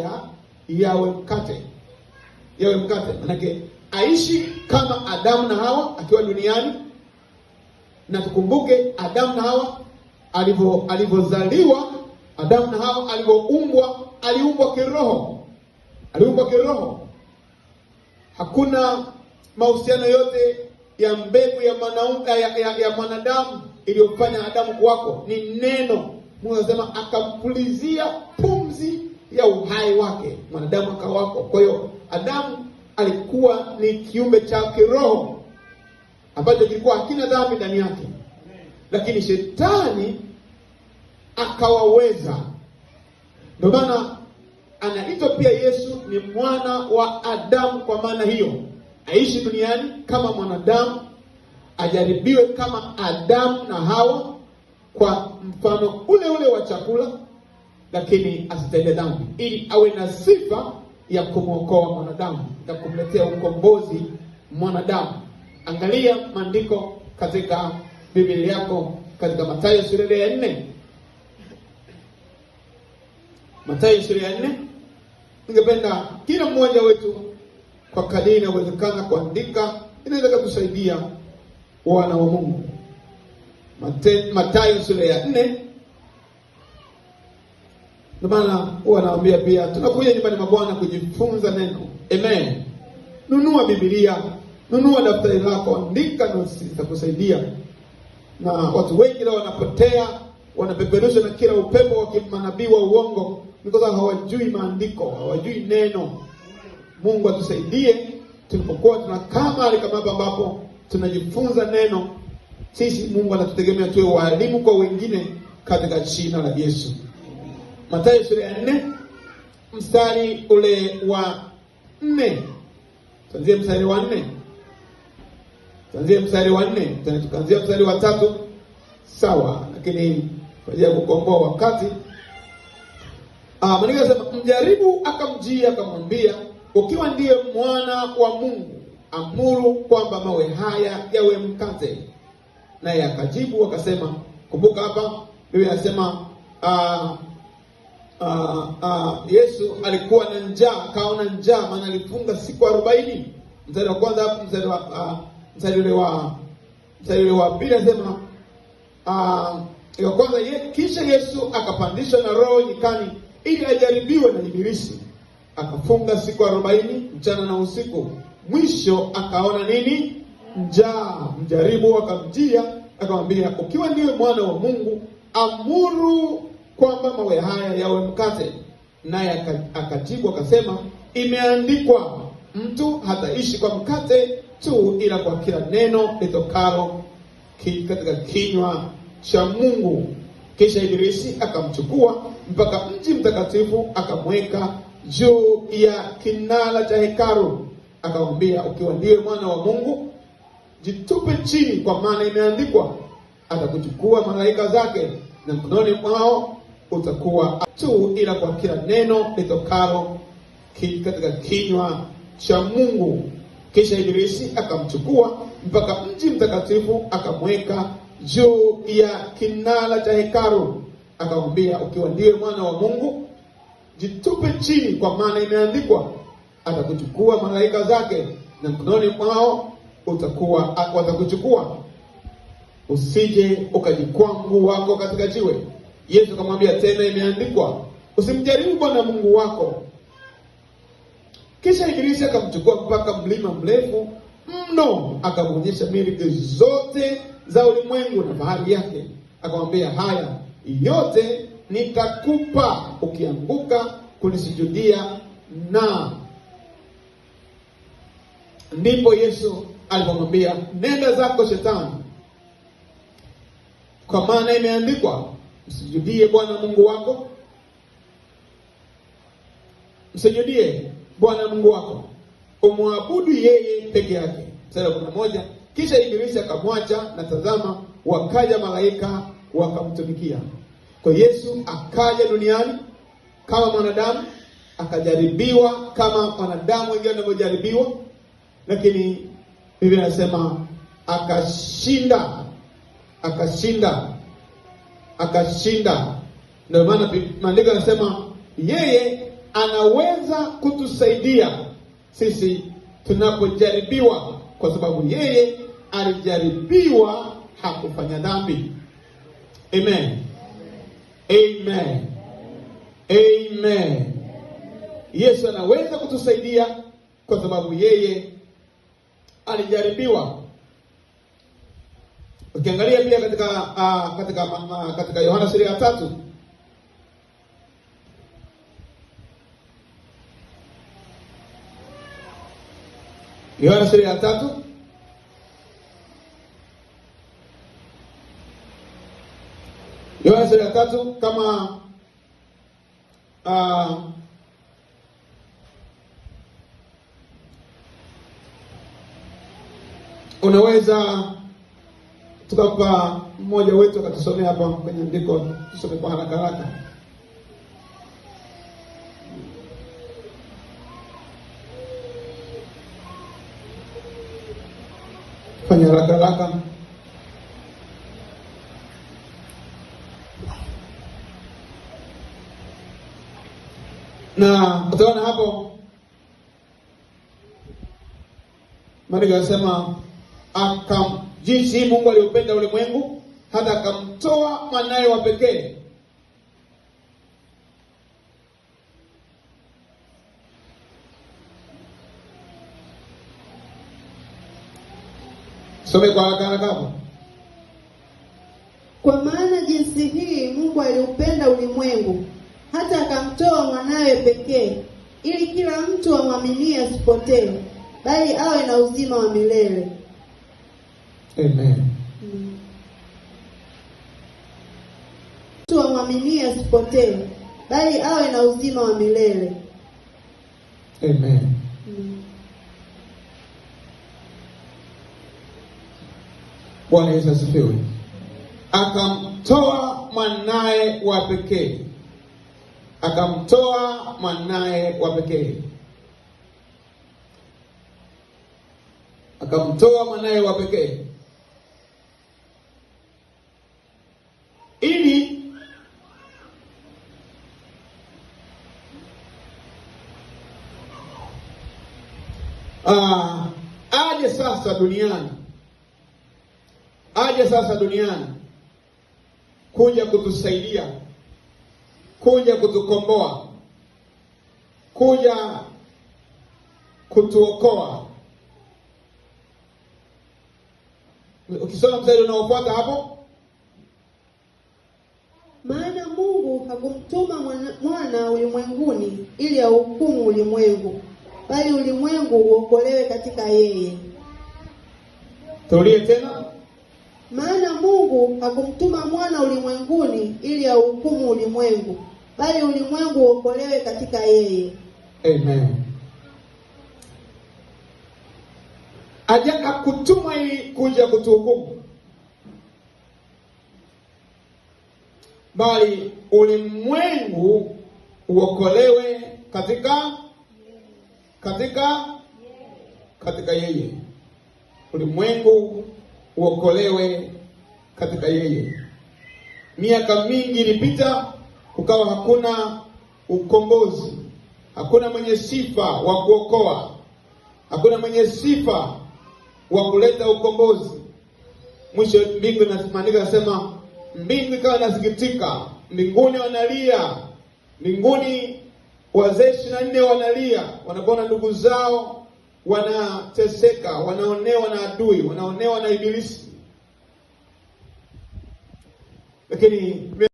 haya yawe mkate. Yawe mkate. Manake aishi kama Adamu na Hawa akiwa duniani. Na tukumbuke Adamu na Hawa alivyozaliwa, Adamu na Hawa alivyoumbwa, aliumbwa kiroho. Aliumbwa kiroho. Hakuna mahusiano yote ya mbegu ya mwanadamu iliyofanya Adamu kuwako. Ni neno. Mungu anasema akampulizia pumzi ya uhai wake, mwanadamu akawako. Kwa hiyo Adamu alikuwa ni kiumbe cha kiroho ambacho kilikuwa hakina dhambi ndani yake. Lakini shetani akawaweza. Ndio maana anaitwa pia Yesu ni mwana wa Adamu. Kwa maana hiyo aishi duniani kama mwanadamu, ajaribiwe kama Adamu na Hawa kwa mfano ule ule wa chakula, lakini asitende dhambi, ili awe na sifa ya kumwokoa mwanadamu na kumletea ukombozi mwanadamu. Angalia maandiko katika Biblia yako katika Mathayo sura ya 4. Mathayo sura ya 4. Ningependa kila mmoja wetu kwa kadiri inawezekana kuandika, inaweza kutusaidia wana wa Mungu. Mathayo sura ya 4. Ndio maana huwa naambia pia tunakuja nyumbani mwa Bwana kujifunza neno. Amen. Nunua Biblia, nunua daftari lako, andika notes zitakusaidia. Na watu wengi leo wanapotea, wanapeperushwa na kila upepo wa kimanabii wa uongo, ni kwa sababu hawajui maandiko, hawajui neno. Mungu atusaidie tulipokuwa tunakaa mahali kama hapa ambapo tunajifunza neno. Sisi Mungu anatutegemea tuwe walimu kwa wengine katika jina la Yesu. Mathayo sura ya 4 mstari ule wa 4. Tuanzie mstari wa 4. Tuanzie mstari wa 4. Tukaanzia mstari wa 3. Sawa, lakini kwa ajili ya kukomboa wakati. Maandiko yanasema mjaribu akamjia akamwambia, ukiwa ndiye mwana wa Mungu, amuru kwamba mawe haya yawe mkate. Naye akajibu akasema, kumbuka hapa Biblia inasema Yesu alikuwa na njaa, akaona njaa, maana alifunga siku 40. Mstari wa kwanza hapo, mstari ule wa pili anasema ya kwanza, kisha Yesu akapandishwa na Roho nyikani ili ajaribiwe na Ibilisi. Akafunga siku 40 mchana na usiku. Mwisho akaona nini? Njaa. Mjaribu akamjia akamwambia, ukiwa ndiye mwana wa Mungu, amuru kwamba mawe haya yawe mkate. Naye akajibu akasema, imeandikwa, mtu hataishi kwa mkate tu, ila kwa kila neno litokalo katika kinywa cha Mungu. Kisha Ibilisi akamchukua mpaka mji mtakatifu, akamweka juu ya kinara cha hekalu, akamwambia, ukiwa ndiye mwana wa Mungu, jitupe chini, kwa maana imeandikwa, atakuchukua malaika zake, na mkononi mwao utakuwa tu, ila kwa kila neno litokalo katika kinywa cha Mungu. Kisha Ibilisi akamchukua mpaka mji mtakatifu, akamweka juu ya kinara cha hekalu, akamwambia, ukiwa ndiye mwana wa Mungu, jitupe chini, kwa maana imeandikwa, atakuchukua malaika zake, na mkononi mwao watakuchukua, usije ukajikwaa mguu wako katika jiwe. Yesu akamwambia tena, imeandikwa, usimjaribu Bwana Mungu wako. Kisha Ibilisi akamchukua mpaka mlima mrefu mno, akamwonyesha milki zote za ulimwengu na bahari yake, akamwambia, haya yote nitakupa ukianguka kunisujudia. Na ndipo Yesu alipomwambia, nenda zako Shetani, kwa maana imeandikwa, msujudie Bwana Mungu wako, msujudie Bwana Mungu wako, umwabudu yeye peke yake. Mstari wa 11, kisha Ibilisi akamwacha, na tazama, wakaja malaika wakamtumikia. Kwa Yesu akaja duniani kama mwanadamu, akajaribiwa kama wanadamu wengine wanavyojaribiwa, lakini Biblia inasema akashinda. Ndio maana maandiko yanasema yeye anaweza kutusaidia sisi tunapojaribiwa, kwa sababu yeye alijaribiwa, hakufanya dhambi. Amen. Amen. Amen. Yesu anaweza kutusaidia kwa sababu yeye alijaribiwa. Ukiangalia pia katika Yohana sura ya 3, Yohana sura ya 3, Yohana sura ya 3, kama unaweza tukapa mmoja wetu akatusomea hapa kwenye andiko, tusome kwa haraka haraka. Fanya haraka haraka. Na utaona hapo Maandiko yanasema jinsi Mungu aliupenda ulimwengu hata akamtoa mwanae wa pekee. Some kwa haraka hapo. Kwa maana jinsi hii Mungu aliupenda ulimwengu hata akamtoa mwanawe pekee, ili kila mtu amwaminie asipotee, bali awe na uzima wa milele. Amen. Mtu amwaminie asipotee, bali awe na uzima wa milele. Amen. Bwana Yesu asifiwe. Akamtoa mwanae wa pekee. Akamtoa mwanae wa pekee. Akamtoa mwanae wa pekee ili aje sasa duniani kuja kutusaidia, kuja kutukomboa, kuja kutuokoa. Ukisoma mstari unaofuata hapo, maana Mungu hakumtuma mwana ulimwenguni ili auhukumu ulimwengu, bali ulimwengu uokolewe katika yeye. Tulie tena. Maana Mungu hakumtuma mwana ulimwenguni ili auhukumu ulimwengu, bali ulimwengu uokolewe katika yeye. Amen. Hakutumwa ili kuja kutuhukumu, bali ulimwengu uokolewe katika yeye. Ulimwengu uokolewe katika yeye. Miaka mingi ilipita, kukawa hakuna ukombozi, hakuna mwenye sifa wa kuokoa, hakuna mwenye sifa wa kuleta ukombozi. Mwisho mbingu na Maandiko yanasema mbingu ikawa inasikitika, mbinguni wanalia, mbinguni wazee 24 wanalia, wanapoona ndugu zao wanateseka, wanaonewa na adui, wanaonewa na ibilisi. Lakini